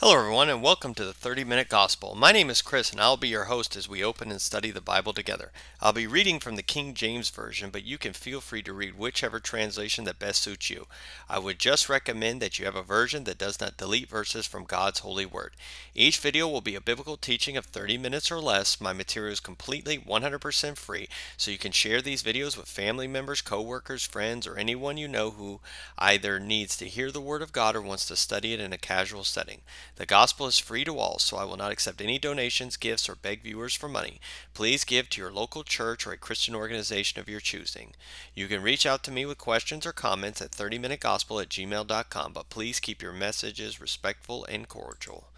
Hello, everyone, and welcome to the 30-Minute Gospel. My name is Chris, and I'll be your host as we open and study the Bible together. I'll be reading from the King James Version, but you can feel free to read whichever translation that best suits you. I would just recommend that you have a version that does not delete verses from God's holy word. Each video will be a biblical teaching of 30 minutes or less. My material is completely 100% free, so you can share these videos with family members, co-workers, friends, or anyone you know who either needs to hear the Word of God or wants to study it in a casual setting. The gospel is free to all, so I will not accept any donations, gifts, or beg viewers for money. Please give to your local church or a Christian organization of your choosing. You can reach out to me with questions or comments at 30minutegospel@gmail.com, but please keep your messages respectful and cordial.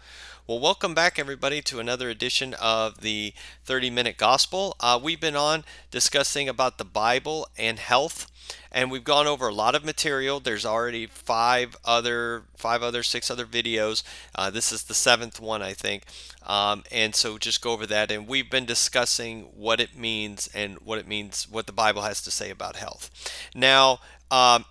Well, welcome back, everybody, to another edition of the 30-Minute Gospel. We've been on discussing about the Bible and health, and we've gone over a lot of material. There's already six other videos. This is the seventh one, I think. And so just go over that. And we've been discussing what it means and what the Bible has to say about health. Now,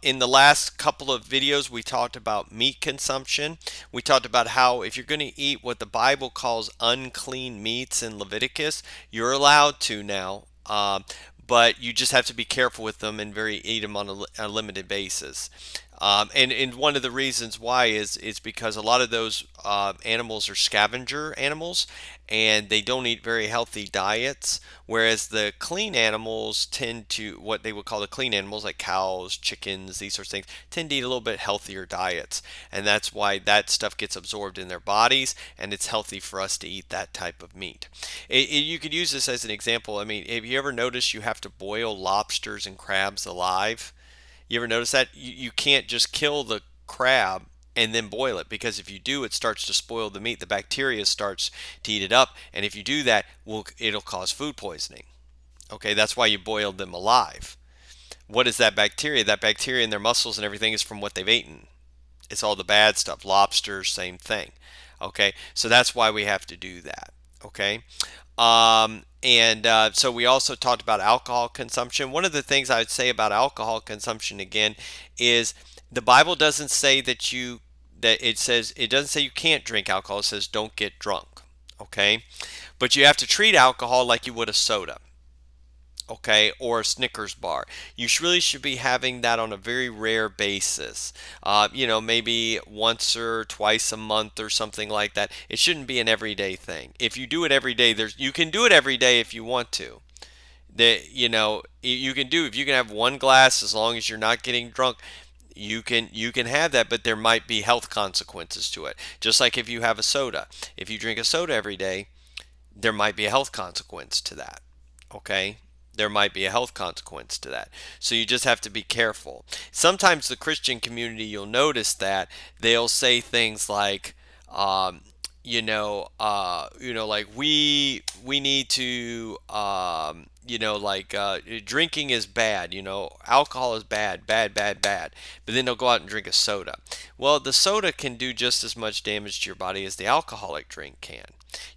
in the last couple of videos, we talked about meat consumption. We talked about how if you're going to eat what the Bible calls unclean meats in Leviticus, you're allowed to now. But you just have to be careful with them and eat them on a limited basis. And one of the reasons why is because a lot of those animals are scavenger animals, and they don't eat very healthy diets, whereas the clean animals tend to, what they would call the clean animals, like cows, chickens, these sorts of things, tend to eat a little bit healthier diets, and that's why that stuff gets absorbed in their bodies, and it's healthy for us to eat that type of meat. You could use this as an example. I mean, have you ever noticed you have to boil lobsters and crabs alive? You ever notice that? You can't just kill the crab and then boil it, because if you do, it starts to spoil the meat. The bacteria starts to eat it up, and if you do that, it'll cause food poisoning. Okay, that's why you boiled them alive. What is that bacteria? That bacteria in their muscles and everything is from what they've eaten. It's all the bad stuff. Lobsters, same thing. Okay, so that's why we have to do that. Okay, and so we also talked about alcohol consumption. One of the things I would say about alcohol consumption again is the Bible doesn't say it doesn't say you can't drink alcohol. It says don't get drunk. Okay, but you have to treat alcohol like you would a soda, okay, or a Snickers bar. You really should be having that on a very rare basis. Maybe once or twice a month or something like that. It shouldn't be an everyday thing. If you do it every day, you can do it every day if you want to. You can if you can have one glass as long as you're not getting drunk. You can have that, but there might be health consequences to it. Just like if you have a soda. If you drink a soda every day, there might be a health consequence to that. Okay? There might be a health consequence to that. So you just have to be careful. Sometimes the Christian community, you'll notice that they'll say things like, like we need to, drinking is bad. Alcohol is bad, bad, bad, bad. But then they'll go out and drink a soda. Well, the soda can do just as much damage to your body as the alcoholic drink can.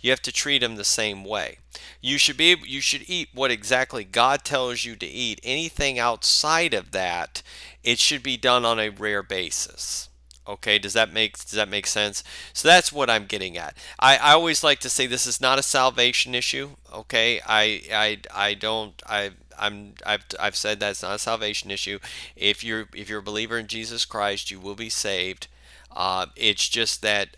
You have to treat them the same way. You should eat what exactly God tells you to eat. Anything outside of that, it should be done on a rare basis. Okay, does that make sense? So that's what I'm getting at. I always like to say this is not a salvation issue. Okay, I don't I've said that's not a salvation issue. If you're a believer in Jesus Christ, you will be saved. It's just that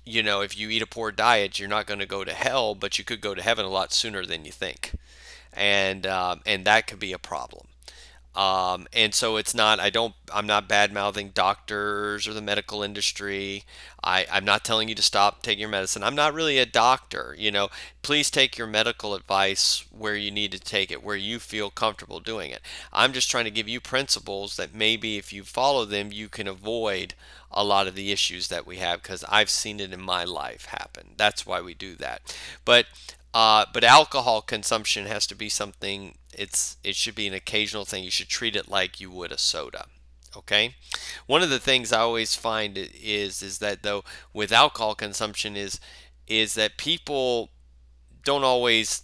if you eat a poor diet, you're not going to go to hell, but you could go to heaven a lot sooner than you think, and that could be a problem. And so it's not, I'm not bad mouthing doctors or the medical industry. I'm not telling you to stop taking your medicine. I'm not really a doctor. Please take your medical advice where you need to take it, where you feel comfortable doing it. I'm just trying to give you principles that maybe if you follow them, you can avoid a lot of the issues that we have, because I've seen it in my life happen. That's why we do that. But alcohol consumption has to be something. It should be an occasional thing. You should treat it like you would a soda. Okay. One of the things I always find is that though with alcohol consumption is that people don't always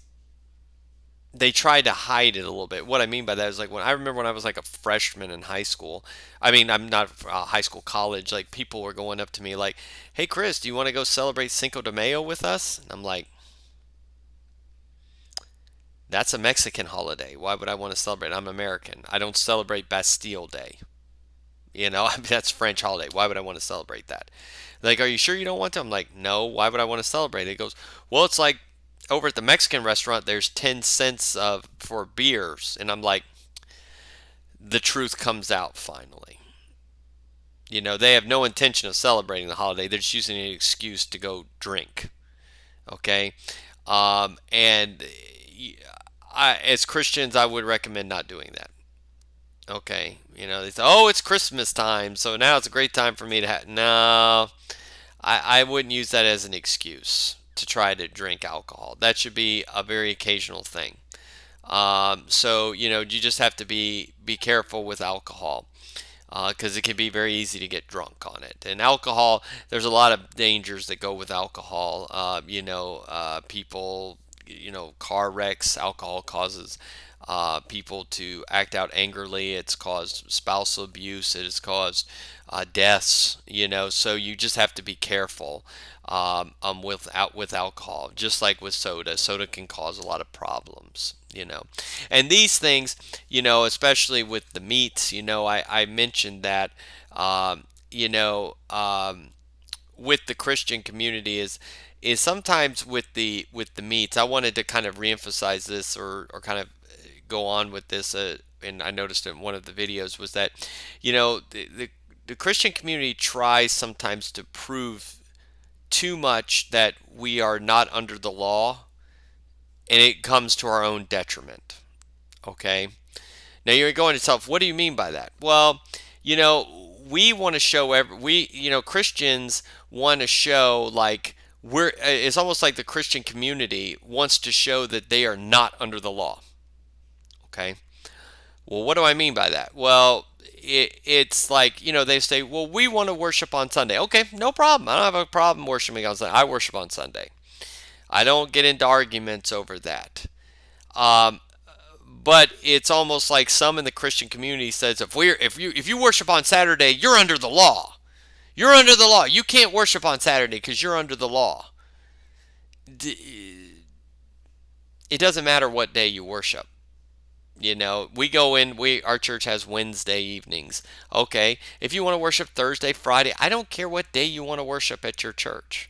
they tried to hide it a little bit. What I mean by that is like when I remember when I was like a freshman in high school. I mean, I'm not high school, college. Like people were going up to me like, "Hey, Chris, do you want to go celebrate Cinco de Mayo with us?" And I'm like, "That's a Mexican holiday. Why would I want to celebrate? I'm American. I don't celebrate Bastille Day. I mean, that's French holiday. Why would I want to celebrate that?" Like, "Are you sure you don't want to?" I'm like, "No. Why would I want to celebrate it?" He goes, "Well, it's like over at the Mexican restaurant, there's 10 cents for beers," and I'm like, the truth comes out finally. They have no intention of celebrating the holiday. They're just using an excuse to go drink. Okay. And as Christians, I would recommend not doing that. Okay. They say, "Oh, it's Christmas time, so now it's a great time for me to have." No, I wouldn't use that as an excuse to try to drink alcohol. That should be a very occasional thing. So you just have to be careful with alcohol because it can be very easy to get drunk on it. And alcohol, there's a lot of dangers that go with alcohol. People, car wrecks. Alcohol causes people to act out angrily. It's caused spousal abuse. It has caused deaths. So you just have to be careful with alcohol, just like with soda. Soda can cause a lot of problems. And these things, especially with the meats, I mentioned that, um, you know, um, with the Christian community is sometimes with the meats. I wanted to kind of reemphasize this or kind of go on with this. And I noticed in one of the videos was that, the Christian community tries sometimes to prove too much that we are not under the law, and it comes to our own detriment. Okay. Now you're going to yourself, what do you mean by that? Well, we want to show Christians want to show like it's almost like the Christian community wants to show that they are not under the law. Okay. Well, what do I mean by that? Well, it's like, they say, well, we want to worship on Sunday. Okay, no problem. I don't have a problem worshiping on Sunday. I worship on Sunday. I don't get into arguments over that. Um, but it's almost like some in the Christian community says if you worship on Saturday, you're under the law. You're under the law. You can't worship on Saturday because you're under the law. It doesn't matter what day you worship. We go in. Our church has Wednesday evenings. Okay, if you want to worship Thursday, Friday, I don't care what day you want to worship at your church.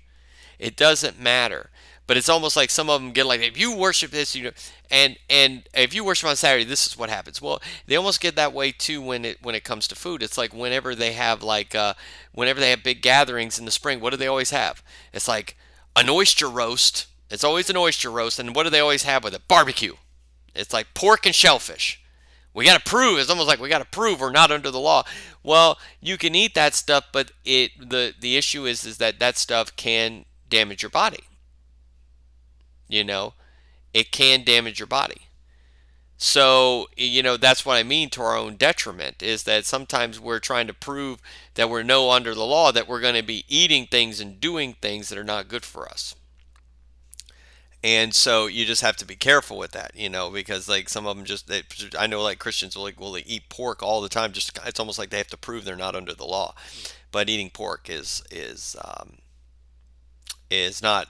It doesn't matter. But it's almost like some of them get like, if you worship this, and if you worship on Saturday, this is what happens. Well, they almost get that way too when it comes to food. It's like whenever they have big gatherings in the spring, what do they always have? It's like an oyster roast. It's always an oyster roast, and what do they always have with it? Barbecue. It's like pork and shellfish. We got to prove. It's almost like we got to prove we're not under the law. Well, you can eat that stuff, but the issue is that stuff can damage your body. You know, it can damage your body. So, that's what I mean, to our own detriment, is that sometimes we're trying to prove that we're no under the law, that we're going to be eating things and doing things that are not good for us. And so you just have to be careful with that, because like some of them I know like Christians will eat pork all the time. Just it's almost like they have to prove they're not under the law. But eating pork is not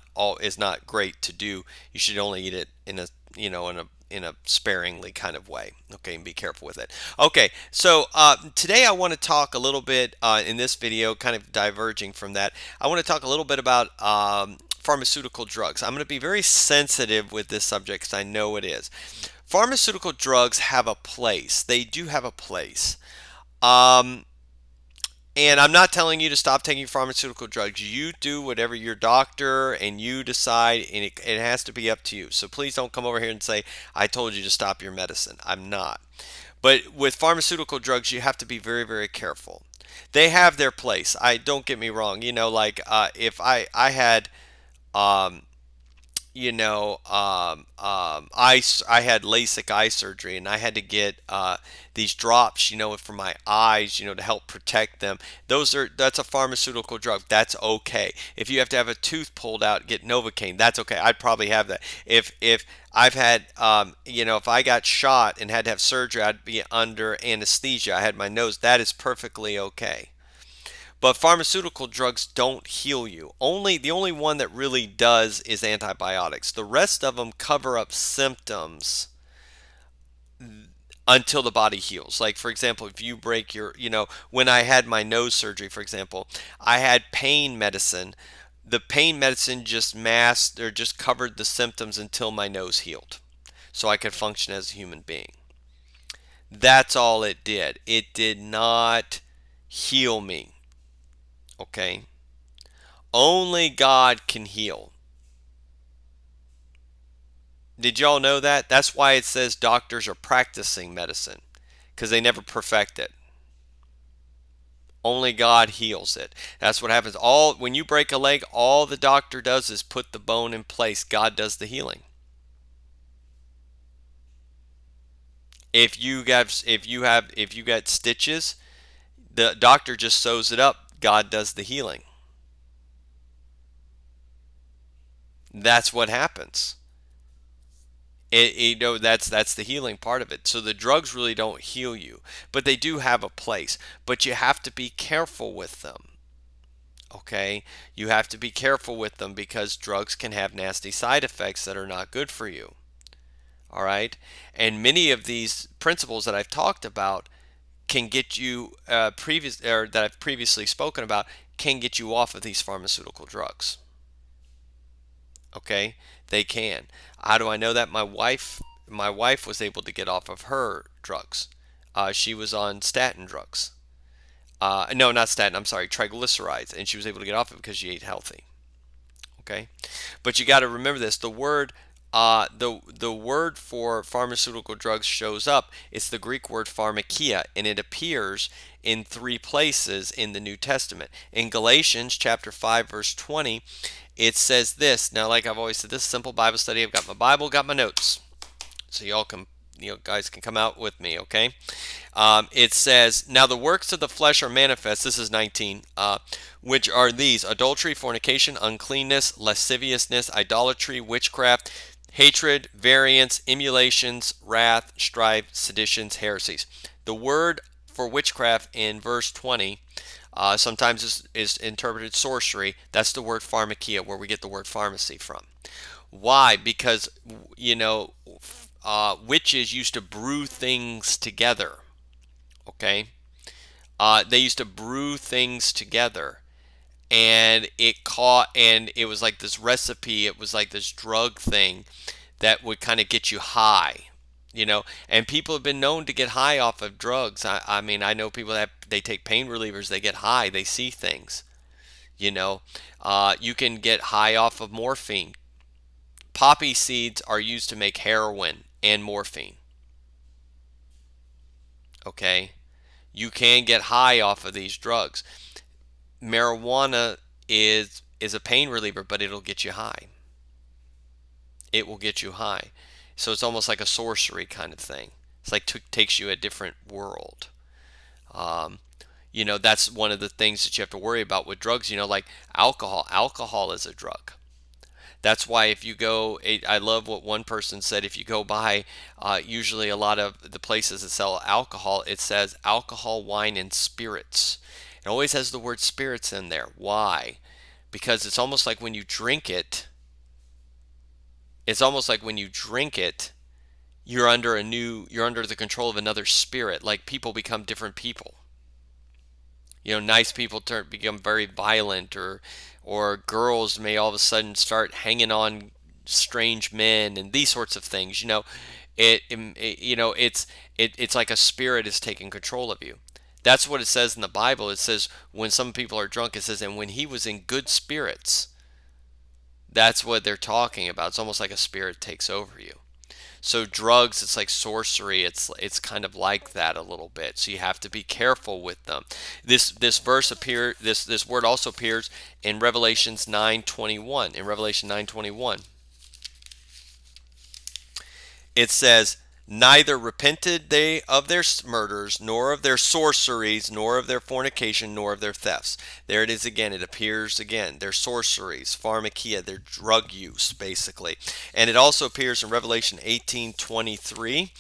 great to do. You should only eat it in a sparingly kind of way. Okay, and be careful with it. Okay, so today I want to talk a little bit in this video, kind of diverging from that. I want to talk a little bit about pharmaceutical drugs. I'm going to be very sensitive with this subject because I know it is. Pharmaceutical drugs have a place. They do have a place. And I'm not telling you to stop taking pharmaceutical drugs. You do whatever your doctor and you decide, and it has to be up to you. So please don't come over here and say, I told you to stop your medicine. I'm not. But with pharmaceutical drugs, you have to be very, very careful. They have their place. Don't get me wrong. Like if I had, um, I had LASIK eye surgery, and I had to get these drops, for my eyes, to help protect them. That's a pharmaceutical drug. That's okay. If you have to have a tooth pulled out, get Novocaine. That's okay. I'd probably have that. If I've had, if I got shot and had to have surgery, I'd be under anesthesia. I had my nose. That is perfectly okay. But pharmaceutical drugs don't heal you. The only one that really does is antibiotics. The rest of them cover up symptoms until the body heals. Like, for example, if you break when I had my nose surgery, for example, I had pain medicine. The pain medicine just masked or just covered the symptoms until my nose healed so I could function as a human being. That's all it did. It did not heal me. Okay? Only God can heal. Did y'all know that? That's why it says doctors are practicing medicine, because they never perfect it. Only God heals it. That's what happens. When you break a leg, all the doctor does is put the bone in place. God does the healing. If you got stitches, the doctor just sews it up. God does the healing. That's what happens. That's the healing part of it. So the drugs really don't heal you, but they do have a place. But you have to be careful with them. Okay, you have to be careful with them because drugs can have nasty side effects that are not good for you. All right, and many of these principles that I've talked about can get you that I've previously spoken about can get you off of these pharmaceutical drugs. Okay, they can. How do I know that? My wife was able to get off of her drugs. She was on statin drugs. No, not statin. I'm sorry, triglycerides, and she was able to get off it because she ate healthy. Okay, but you got to remember this: the word for pharmaceutical drugs shows up. It's the Greek word pharmakia, and it appears in three places in the New Testament. In Galatians chapter 5, verse 20, it says this. Now, like I've always said, this is simple Bible study. I've got my Bible, got my notes, so y'all can, guys can come out with me. Okay. It says, now the works of the flesh are manifest. This is 19. Which are these: adultery, fornication, uncleanness, lasciviousness, idolatry, witchcraft, hatred, variance, emulations, wrath, strife, seditions, heresies. The word for witchcraft in verse 20 sometimes is interpreted sorcery. That's the word pharmakia, where we get the word pharmacy from. Why? Because, witches used to brew things together. Okay? They used to brew things together, and it was like this recipe. It was like this drug thing that would kind of get you high, and people have been known to get high off of drugs. I mean, I know people that they take pain relievers, they get high, they see things. You can get high off of morphine. Poppy seeds are used to make heroin and morphine. Okay, you can get high off of these drugs. Marijuana is a pain reliever, but it'll get you high. It will get you high. So it's almost like a sorcery kind of thing. It's like takes you a different world. Um, that's one of the things that you have to worry about with drugs. Like alcohol. Alcohol is a drug. That's why if you go, I love what one person said. If you go by, usually a lot of the places that sell alcohol, it says alcohol, wine, and spirits. It always has the word spirits in there. Why? Because it's almost like when you drink it, you're under the control of another spirit. Like people become different people. Nice people become very violent, or girls may all of a sudden start hanging on strange men and these sorts of things. It's like a spirit is taking control of you. That's what it says in the Bible. It says when some people are drunk, it says, and when he was in good spirits. That's what they're talking about. It's almost like a spirit takes over you. So drugs, it's like sorcery. It's kind of like that a little bit. So you have to be careful with them. This word also appears in Revelations 9:21. In Revelation 9:21. It says, neither repented they of their murders, nor of their sorceries, nor of their fornication, nor of their thefts. There it is again. It appears again. Their sorceries, pharmakia, their drug use, basically. And it also appears in Revelation 18:23.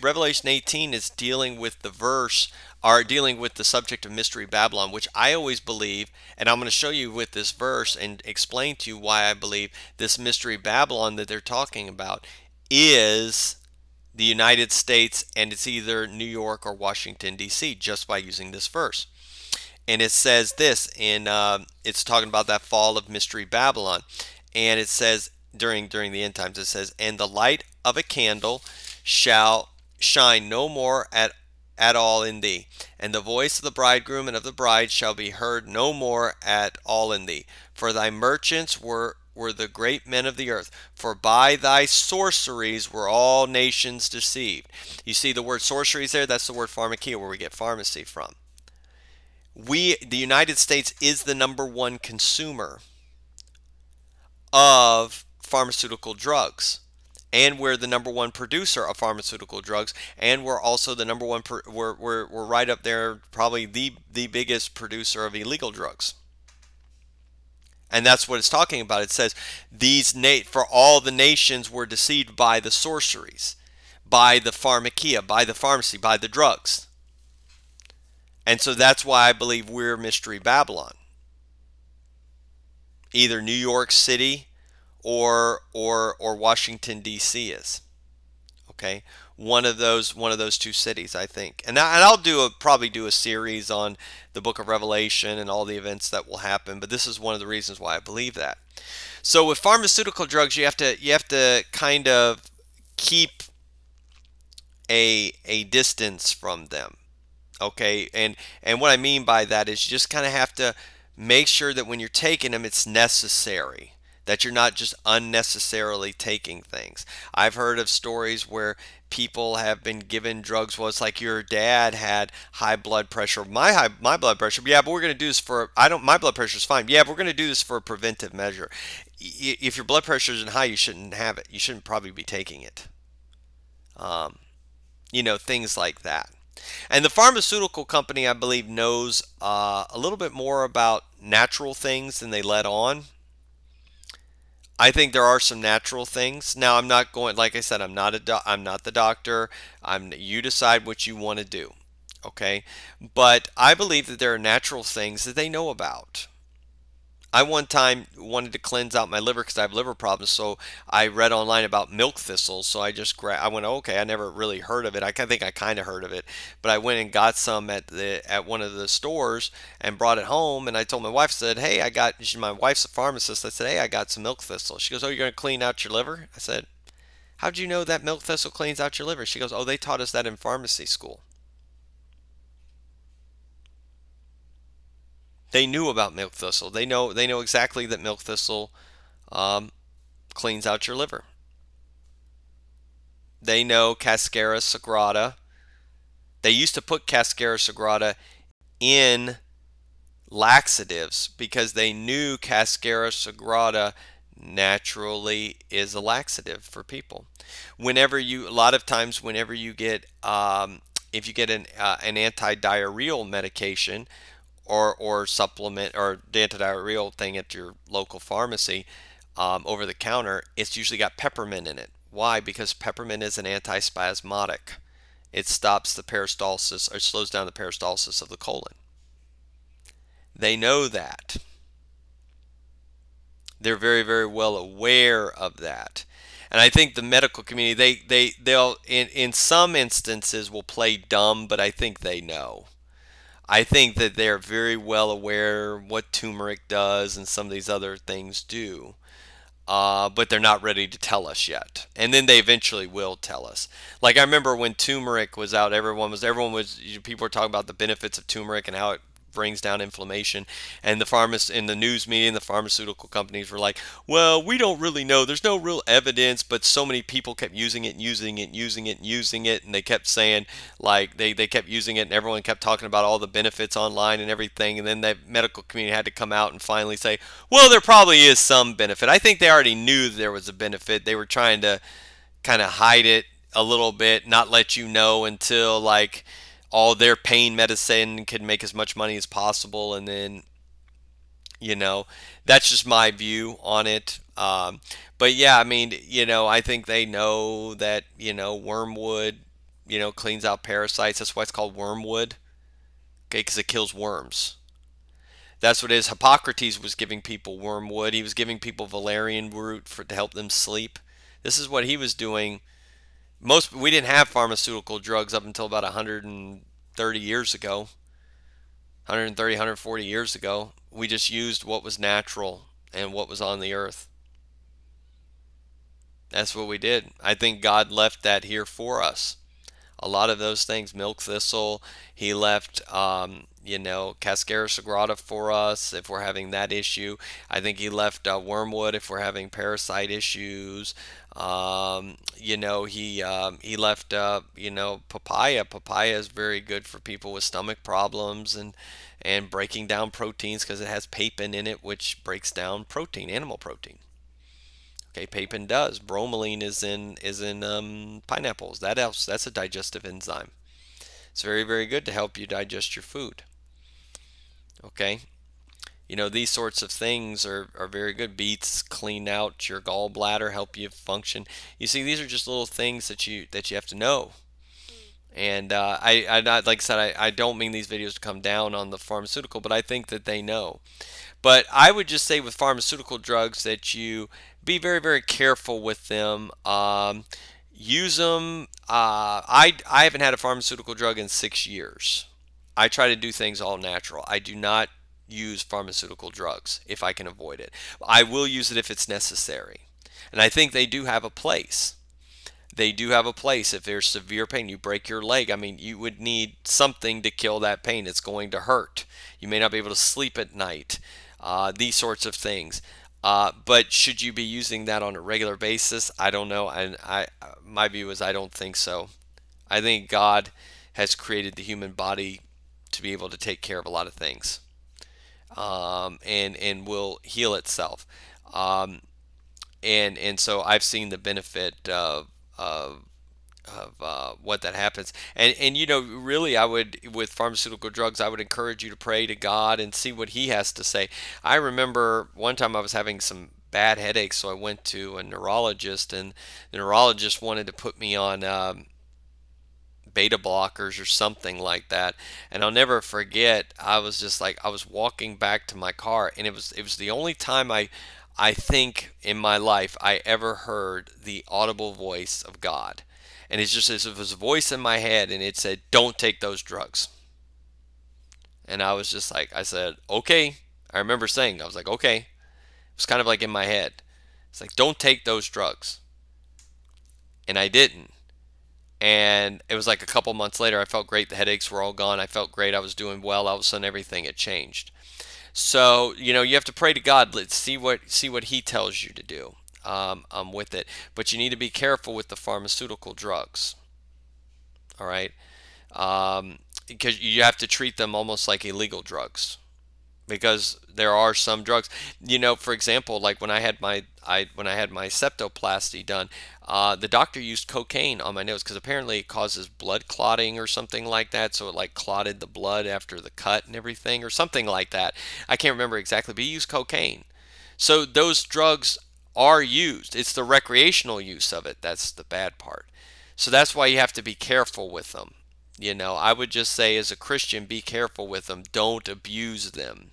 Revelation 18 is dealing with the verse, are dealing with the subject of Mystery Babylon, which I always believe, and I'm going to show you with this verse and explain to you why I believe this Mystery Babylon that they're talking about is the United States, and it's either New York or Washington, D.C., just by using this verse. And it says this it's talking about that fall of Mystery Babylon. And it says during the end times, it says, and the light of a candle shall shine no more at all in thee, and the voice of the bridegroom and of the bride shall be heard no more at all in thee. For thy merchants were the great men of the earth, for by thy sorceries were all nations deceived. You see the word sorceries there? That's the word pharmakia, where we get pharmacy from. The United States, is the number one consumer of pharmaceutical drugs. And we're the number one producer of pharmaceutical drugs, and we're also the number one. We're right up there, probably the biggest producer of illegal drugs. And that's what it's talking about. It says for all the nations were deceived by the sorceries, by the pharmakia, by the pharmacy, by the drugs. And so that's why I believe we're Mystery Babylon. Either New York City or Washington D.C. is. Okay, one of those two cities, I think. And I'll probably do a series on the book of Revelation and all the events that will happen, but this is one of the reasons why I believe that. So with pharmaceutical drugs, you have to kind of keep a distance from them. Okay, and what I mean by that is you just kind of have to make sure that when you're taking them, it's necessary, that you're not just unnecessarily taking things. I've heard of stories where people have been given drugs. Well, it's like your dad had high blood pressure. My blood pressure. Yeah, but we're going to do this for I don't my blood pressure is fine. Yeah, but we're going to do this for a preventive measure. If your blood pressure isn't high, you shouldn't have it. You shouldn't probably be taking it. Um, things like that. And the pharmaceutical company, I believe, knows a little bit more about natural things than they let on. I think there are some natural things. Now, I'm not going, like I said, I'm not the doctor. You decide what you want to do, okay? But I believe that there are natural things that they know about. I one time wanted to cleanse out my liver because I have liver problems, so I read online about milk thistles. So I went, okay, I never really heard of it. Think I kind of heard of it, but I went and got some at one of the stores and brought it home. And I told my wife, said, hey, my wife's a pharmacist. I said, hey, I got some milk thistle. She goes, oh, you're gonna clean out your liver? I said, how'd you know that milk thistle cleans out your liver? She goes, oh, they taught us that in pharmacy school. They knew about milk thistle. They know exactly that milk thistle um, cleans out your liver. They know Cascara sagrada. They used to put Cascara sagrada in laxatives because they knew Cascara sagrada naturally is a laxative for people. A lot of times, whenever you get, if you get an anti-diarrheal medication or supplement or the antidiarrheal thing at your local pharmacy, over the counter, it's usually got peppermint in it. Why? Because peppermint is an antispasmodic. It stops the peristalsis or slows down the peristalsis of the colon. They know that. They're very, very well aware of that. And I think the medical community, they'll in some instances will play dumb, but I think they know. I think that they're very well aware what turmeric does and some of these other things do. But they're not ready to tell us yet. And then they eventually will tell us. Like I remember when turmeric was out, people were talking about the benefits of turmeric and how it brings down inflammation. And the pharmacists in the news media and the pharmaceutical companies were like, well, we don't really know. There's no real evidence, but so many people kept using it, using it, using it, using it. And they kept saying, like, they kept using it, and everyone kept talking about all the benefits online and everything. And then the medical community had to come out and finally say, well, there probably is some benefit. I think they already knew there was a benefit. They were trying to kind of hide it a little bit, not let you know until like all their pain medicine can make as much money as possible, and then you know that's just my view on it. But yeah, I mean, I think they know that wormwood cleans out parasites. That's why it's called wormwood, okay, because it kills worms. That's what it is. Hippocrates was giving people wormwood. He was giving people valerian root to help them sleep. This is what he was doing. We didn't have pharmaceutical drugs up until about 130 years ago. 130, 140 years ago. We just used what was natural and what was on the earth. That's what we did. I think God left that here for us. A lot of those things, milk thistle, he left, Cascara sagrada for us if we're having that issue. I think he left wormwood if we're having parasite issues. He left, papaya. Papaya is very good for people with stomach problems and breaking down proteins because it has papain in it, which breaks down protein, animal protein. Okay, papain does. Bromelain is in pineapples. That helps. That's a digestive enzyme. It's very, very good to help you digest your food. Okay, these sorts of things are very good. Beets clean out your gallbladder, help you function. You see, these are just little things that you have to know. And I not like I said, I don't mean these videos to come down on the pharmaceutical, but I think that they know. But I would just say with pharmaceutical drugs that you be very, very careful with them. Use them. I haven't had a pharmaceutical drug in 6 years. I try to do things all natural. I do not use pharmaceutical drugs if I can avoid it. I will use it if it's necessary. And I think they do have a place. They do have a place. If there's severe pain, you break your leg, I mean, you would need something to kill that pain. It's going to hurt. You may not be able to sleep at night. These sorts of things. But should you be using that on a regular basis? I don't know. And my view is I don't think so. I think God has created the human body to be able to take care of a lot of things, and will heal itself. Um, and so I've seen the benefit of what that happens. And really, I would, with pharmaceutical drugs, I would encourage you to pray to God and see what He has to say. I remember one time I was having some bad headaches, so I went to a neurologist, and the neurologist wanted to put me on beta blockers or something like that. And I'll never forget, I was just like, I was walking back to my car, and it was the only time I think in my life I ever heard the audible voice of God. And it's just as if it was a voice in my head, and it said, "Don't take those drugs." And I was just like, I said, "Okay." I remember saying, I was like, "Okay." It was kind of like in my head. It's like, "Don't take those drugs." And I didn't. And it was like a couple months later, I felt great. The headaches were all gone. I felt great. I was doing well. All of a sudden, everything had changed. So you have to pray to God. Let's see what He tells you to do with it. But you need to be careful with the pharmaceutical drugs. All right, because you have to treat them almost like illegal drugs, because there are some drugs. For example, like when I had my septoplasty done, the doctor used cocaine on my nose because apparently it causes blood clotting or something like that. So it like clotted the blood after the cut and everything, or something like that. I can't remember exactly, but he used cocaine. So those drugs are used. It's the recreational use of it that's the bad part. So that's why you have to be careful with them. I would just say, as a Christian, be careful with them. Don't abuse them.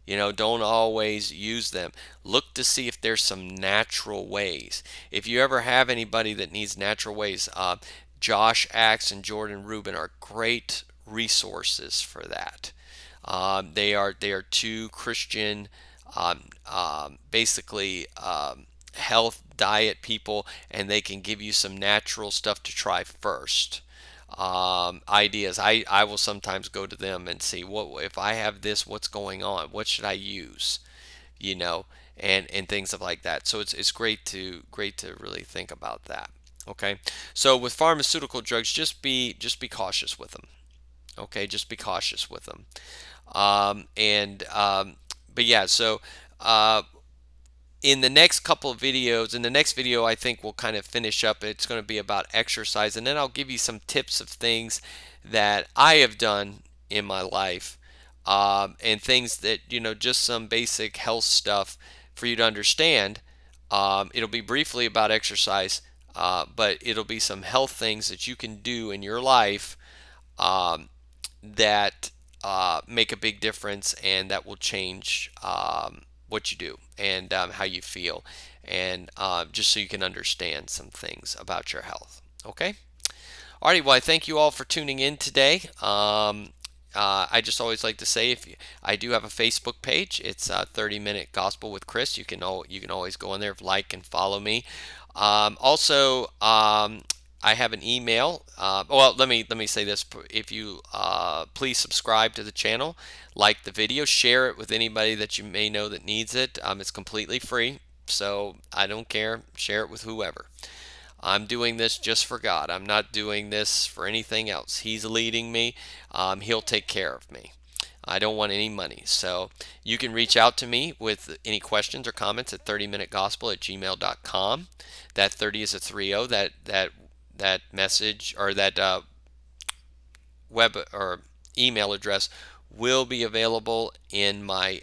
Don't always use them. Look to see if there's some natural ways. If you ever have anybody that needs natural ways, Josh Axe and Jordan Rubin are great resources for that. They are two Christian, basically, health diet people, and they can give you some natural stuff to try first. Ideas. I will sometimes go to them and see, what if I have this, what's going on, what should I use, you know, and things of like that. So it's great to really think about that. Okay, so with pharmaceutical drugs, just be cautious with them. Okay, just be cautious with them. And But yeah, so uh, In the next couple of videos, in the next video, I think we'll kind of finish up. It's going to be about exercise, and then I'll give you some tips of things that I have done in my life, and things that, just some basic health stuff for you to understand. It'll be briefly about exercise, but it'll be some health things that you can do in your life, um, that make a big difference, and that will change what you do, and how you feel, and just so you can understand some things about your health. Okay? Alrighty, well, I thank you all for tuning in today. I just always like to say, I do have a Facebook page. It's 30-minute Gospel with Chris. You can always go in there, like and follow me. Also, I have an email. Well, let me say this: if you please subscribe to the channel, like the video, share it with anybody that you may know that needs it. It's completely free, so I don't care. Share it with whoever. I'm doing this just for God. I'm not doing this for anything else. He's leading me. He'll take care of me. I don't want any money. So you can reach out to me with any questions or comments at 30minutegospel@gmail.com. That 30 is a 30. That message, or that web or email address, will be available in my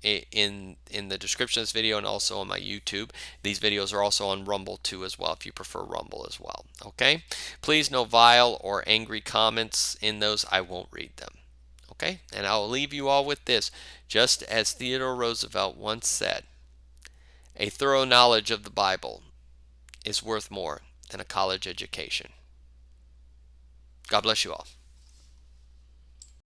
in the description of this video, and also on my YouTube. These videos are also on Rumble too as well, if you prefer Rumble as well. Okay? Please, no vile or angry comments in those. I won't read them. Okay? And I'll leave you all with this. Just as Theodore Roosevelt once said, a thorough knowledge of the Bible is worth more than a college education. God bless you all.